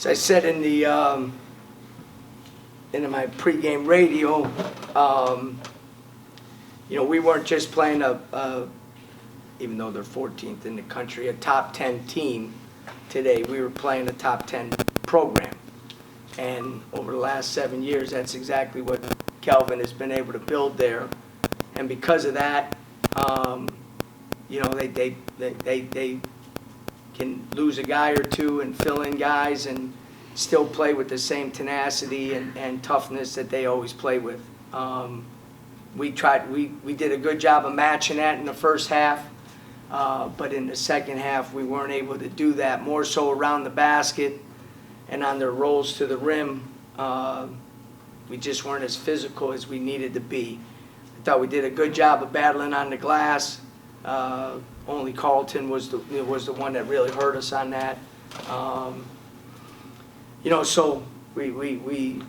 as I said in the in my pregame radio, we weren't just playing even though they're 14th in the country, a top 10 team today. We were playing a top 10 program. And over the last 7 years, that's exactly what Kelvin has been able to build there. And because of that, they can lose a guy or two and fill in guys and still play with the same tenacity and toughness that they always play with. We did a good job of matching that in the first half, but in the second half we weren't able to do that, more so around the basket and on their rolls to the rim. We just weren't as physical as we needed to be. I thought we did a good job of battling on the glass. Only Carlton was the one that really hurt us on that. So we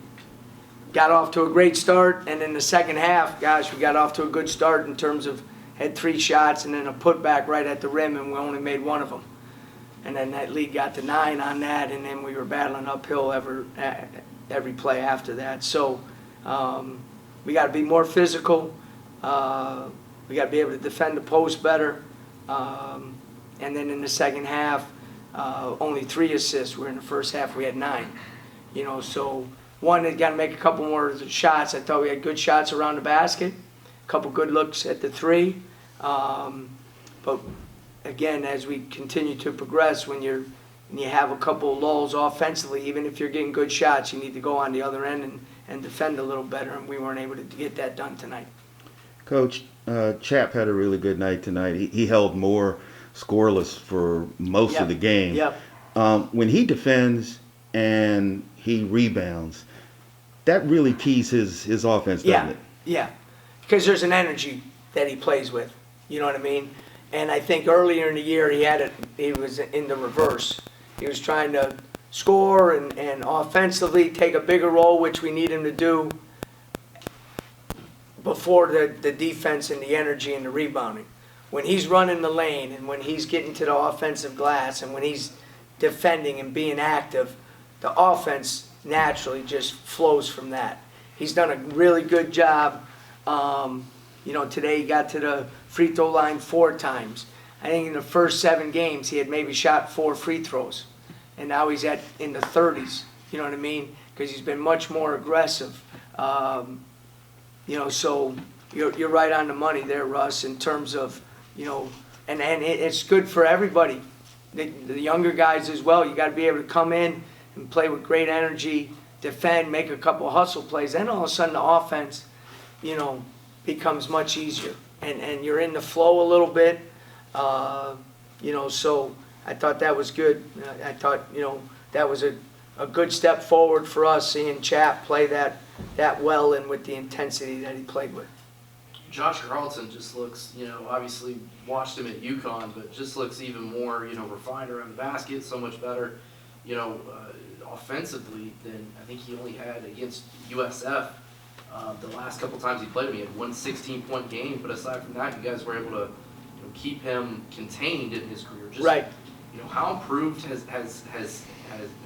got off to a great start, and in the second half, gosh, we got off to a good start in terms of had 3 shots and then a putback right at the rim, and we only made 1 of them. And then that lead got to 9 on that, and then we were battling uphill every play after that. So we got to be more physical. We got to be able to defend the post better. And then in the second half, only 3 assists. Where in the first half we had 9. So one, they got to make a couple more shots. I thought we had good shots around the basket, a couple good looks at the 3. But again, as we continue to progress, when you have a couple of lulls offensively, even if you're getting good shots, you need to go on the other end and defend a little better, and we weren't able to get that done tonight. Coach, Chap had a really good night tonight. He held more scoreless for most of the game. Yep. When he defends and he rebounds, that really keys his offense, doesn't it? Yeah, because there's an energy that he plays with. You know what I mean? And I think earlier in the year he was in the reverse. He was trying to score and offensively take a bigger role, which we need him to do, before the defense and the energy and the rebounding. When he's running the lane and when he's getting to the offensive glass and when he's defending and being active, the offense naturally just flows from that. He's done a really good job. Today he got to the free throw line 4 times. I think in the first 7 games he had maybe shot 4 free throws. And now he's in the 30s, you know what I mean? Because he's been much more aggressive. So you're right on the money there, Russ, in terms of, and it's good for everybody, the younger guys as well. You got to be able to come in and play with great energy, defend, make a couple hustle plays. Then all of a sudden the offense, becomes much easier, and you're in the flow a little bit. So I thought that was good. I thought, that was a good step forward for us, seeing Chap play that well and with the intensity that he played with. Josh Carlton just looks, obviously watched him at UConn, but just looks even more, refined around the basket, so much better, offensively than I think he only had against USF. The last couple times he played him, he had 1 16-point game, but aside from that, you guys were able to keep him contained in his career. Just, right. How improved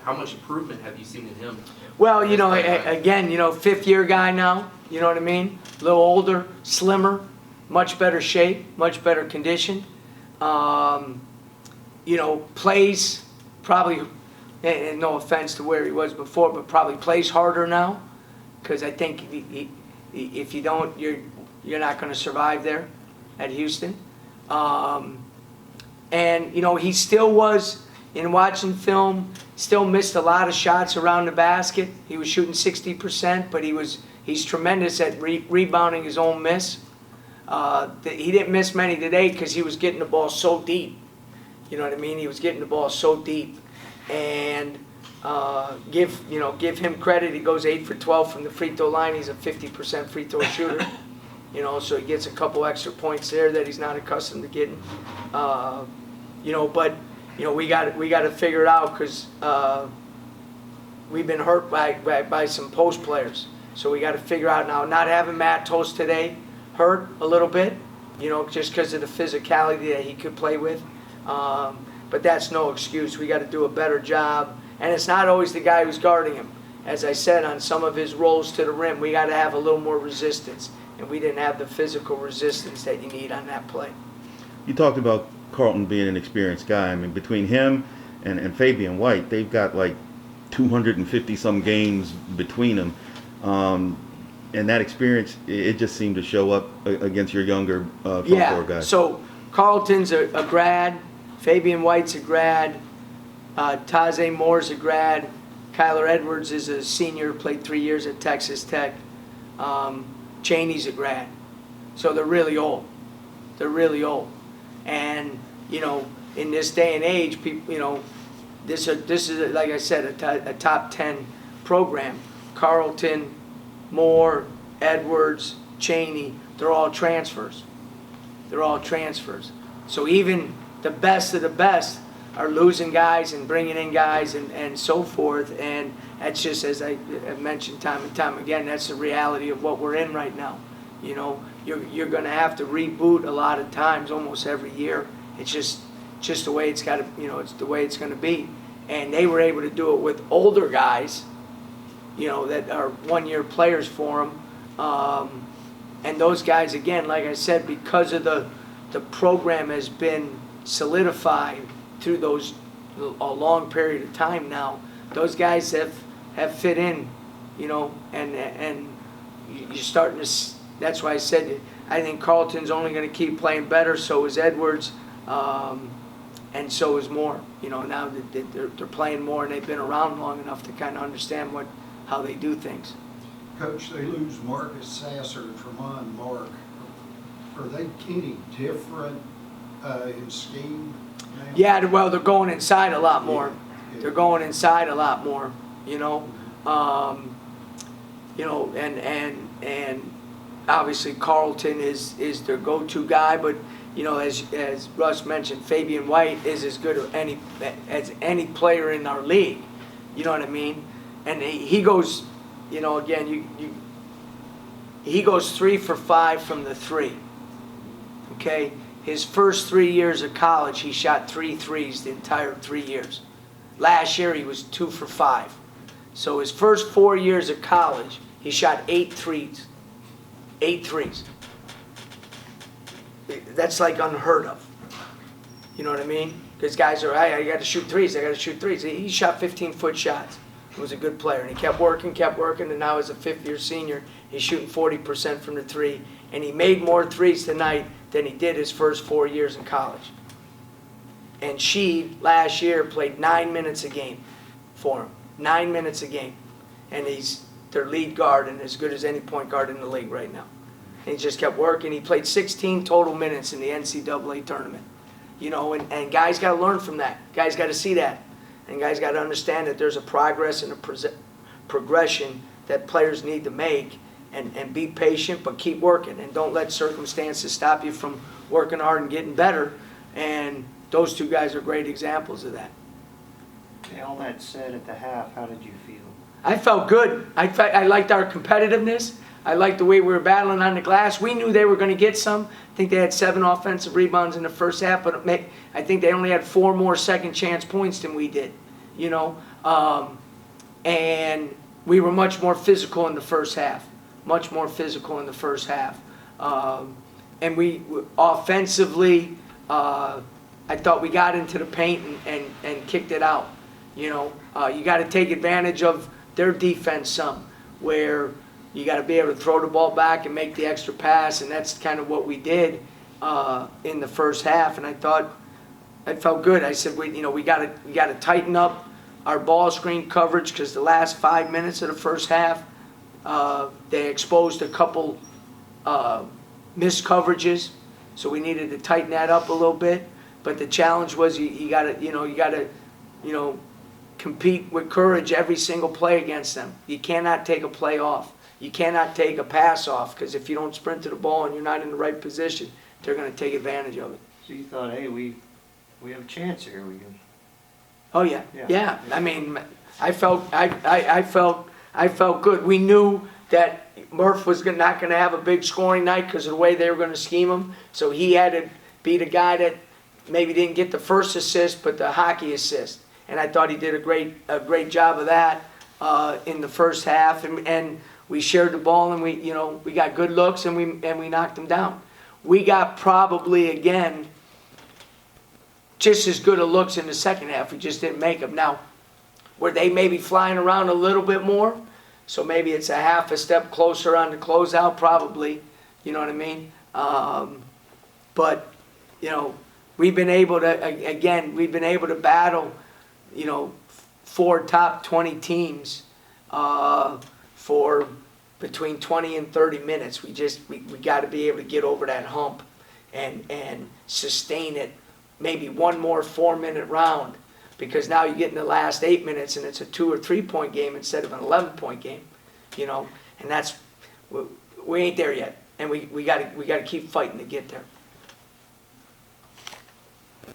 how much improvement have you seen in him? Well, again, 5th-year guy now, you know what I mean? A little older, slimmer, much better shape, much better condition. Plays probably, and no offense to where he was before, but probably plays harder now, because I think if you don't, you're not going to survive there at Houston. He still was, in watching film, still missed a lot of shots around the basket. He was shooting 60%, but he's tremendous at rebounding his own miss. He didn't miss many today because he was getting the ball so deep. You know what I mean? He was getting the ball so deep. And give him credit. He goes 8 for 12 from the free throw line. He's a 50% free throw shooter. So he gets a couple extra points there that he's not accustomed to getting. But we got to figure it out, because we've been hurt by some post players. So we got to figure out now. Not having Matt Toast today hurt a little bit, just because of the physicality that he could play with. But that's no excuse. We got to do a better job. And it's not always the guy who's guarding him. As I said, on some of his rolls to the rim, we got to have a little more resistance. And we didn't have the physical resistance that you need on that play. You talked about Carlton being an experienced guy. I mean, between him and Fabian White, they've got like 250 some games between them. And that experience, it just seemed to show up against your younger front court guys. So Carlton's a grad, Fabian White's a grad, Taze Moore's a grad, Kyler Edwards is a senior, played 3 years at Texas Tech. Cheney's a grad. So they're really old. They're really old. And, you know, in this day and age, people, you know, this is like I said, a top 10 program. Carlton, Moore, Edwards, Cheney, they're all transfers. They're all transfers. So even the best of the best are losing guys and bringing in guys and so forth. And that's just, as I mentioned time and time again, that's the reality of what we're in right now. You know, you're going to have to reboot a lot of times, almost every year. It's just the way it's got to, you know, it's the way it's going to be. And they were able to do it with older guys, you know, that are one-year players for them. And those guys, again, like I said, because of the program has been solidified through a long period of time now, those guys have fit in, you know, and you're starting to, that's why I said, I think Carlton's only going to keep playing better, so is Edwards, and so is Moore. You know, now that they're playing more and they've been around long enough to kind of understand how they do things. Coach, they lose Marcus Sasser and Tremont Mark. Are they any different in scheme now? Yeah, well, they're going inside a lot more. Yeah. They're going inside a lot more, you know. You know, and obviously Carlton is their go-to guy, but you know, as Russ mentioned, Fabian White is as good as any player in our league. You know what I mean? And he goes, you know, again, he goes 3 for 5 from the 3. Okay, his first 3 years of college, he shot 3 threes the entire 3 years. Last year, he was 2 for 5. So his first 4 years of college, he shot 8 threes. 8 threes. That's like unheard of. You know what I mean? Because guys are, I got to shoot threes. I got to shoot threes. He shot 15-foot shots. He was a good player, and he kept working, and now as a fifth-year senior, he's shooting 40% from the 3, and he made more threes tonight than he did his first 4 years in college. And she, last year, played 9 minutes a game for him. 9 minutes a game. And he's their lead guard and as good as any point guard in the league right now. And he just kept working. He played 16 total minutes in the NCAA tournament. You know, and guys got to learn from that. Guys got to see that. And guys got to understand that there's a progress and a progression that players need to make, and be patient, but keep working. And don't let circumstances stop you from working hard and getting better. And those two guys are great examples of that. All that said, at the half, how did you feel? I felt good. I liked our competitiveness. I liked the way we were battling on the glass. We knew they were going to get some. I think they had 7 offensive rebounds in the first half, but I think they only had 4 more second chance points than we did, you know. And we were much more physical in the first half, much more physical in the first half. And we offensively, I thought we got into the paint and kicked it out. You know, you got to take advantage of their defense some, where you got to be able to throw the ball back and make the extra pass, and that's kind of what we did in the first half. And I thought, I felt good. I said, we got to tighten up our ball screen coverage, because the last 5 minutes of the first half, they exposed a couple missed coverages, so we needed to tighten that up a little bit. But the challenge was you got to compete with courage every single play against them. You cannot take a play off. You cannot take a pass off, because if you don't sprint to the ball and you're not in the right position, they're going to take advantage of it. So you thought, hey, we have a chance here. We can. Oh yeah, yeah. I mean, I felt good. We knew that Murph was not going to have a big scoring night because of the way they were going to scheme him. So he had to be the guy that maybe didn't get the first assist, but the hockey assist. and I thought he did a great job of that in the first half, and we shared the ball, and we got good looks, and we knocked them down. We got probably again just as good of looks in the second half. We just didn't make them. Now, were they maybe flying around a little bit more? So maybe it's a half a step closer on the closeout, probably. You know what I mean? But we've been able to battle, 4 top 20 teams for between 20 and 30 minutes. We got to be able to get over that hump and sustain it. Maybe one more 4-minute round, because now you get in the last 8 minutes and it's a 2 or 3 point game instead of an 11-point game, and that's, we ain't there yet, and we got to keep fighting to get there.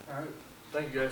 All right, thank you guys.